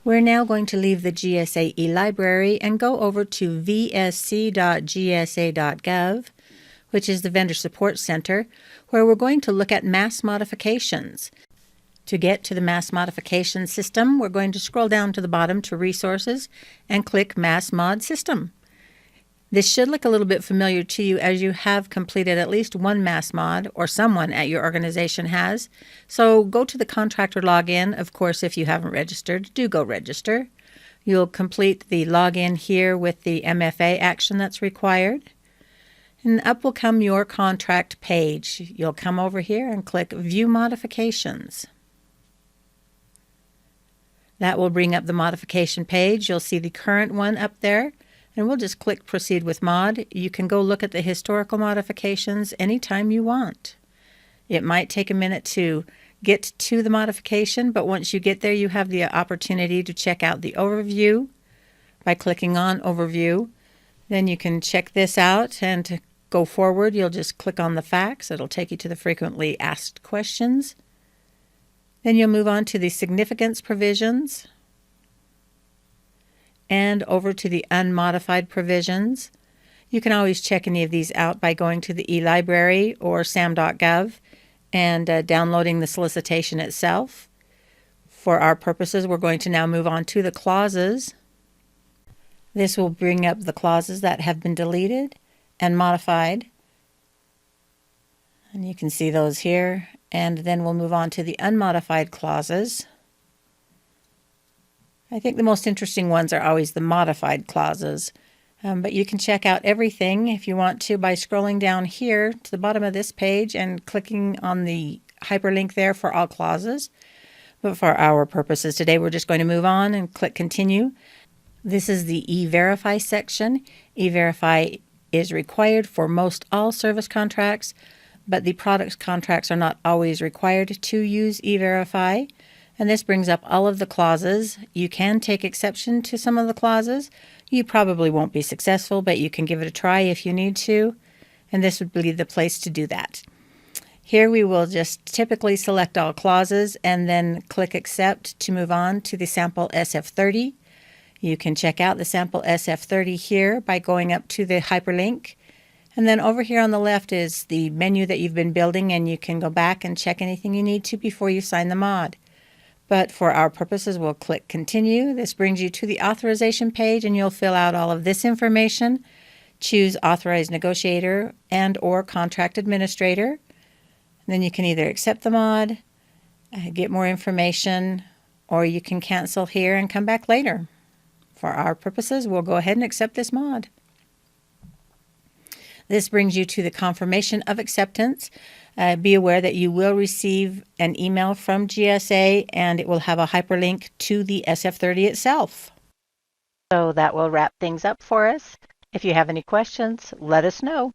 We're now going to leave the GSA eLibrary and go over to vsc.gsa.gov, which is the Vendor Support Center, where we're going to look at mass modifications. To get to the mass modification system, we're going to scroll down to the bottom to Resources and click Mass Mod System. This should look a little bit familiar to you as you have completed at least one mass mod, or someone at your organization has. So go to the contractor login. Of course, if you haven't registered, do go register. You'll complete the login here with the MFA action that's required. And up will come your contract page. You'll come over here and click View Modifications. That will bring up the modification page. You'll see the current one up there. And we'll just click Proceed with Mod. You can go look at the historical modifications anytime you want. It might take a minute to get to the modification, but once you get there, you have the opportunity to check out the overview by clicking on Overview. Then you can check this out, and to go forward, you'll just click on the facts. It'll take you to the frequently asked questions. Then you'll move on to the significance provisions, and over to the unmodified provisions. You can always check any of these out by going to the eLibrary or sam.gov and downloading the solicitation itself. For our purposes, we're going to now move on to the clauses. This will bring up the clauses that have been deleted and modified. And you can see those here. And then we'll move on to the unmodified clauses. I think the most interesting ones are always the modified clauses, but you can check out everything if you want to by scrolling down here to the bottom of this page and clicking on the hyperlink there for all clauses. But for our purposes today, we're just going to move on and click Continue. This is the E-Verify section. E-Verify is required for most all service contracts, but the products contracts are not always required to use E-Verify. And this brings up all of the clauses. You can take exception to some of the clauses. You probably won't be successful, but you can give it a try if you need to. And this would be the place to do that. Here we will just typically select all clauses and then click Accept to move on to the sample SF30. You can check out the sample SF30 here by going up to the hyperlink. And then over here on the left is the menu that you've been building, and you can go back and check anything you need to before you sign the mod. But for our purposes, we'll click Continue. This brings you to the authorization page, and you'll fill out all of this information. Choose Authorized Negotiator and or Contract Administrator. And then you can either accept the mod, get more information, or you can cancel here and come back later. For our purposes, we'll go ahead and accept this mod. This brings you to the confirmation of acceptance. Be aware that you will receive an email from GSA, and it will have a hyperlink to the SF30 itself. So that will wrap things up for us. If you have any questions, let us know.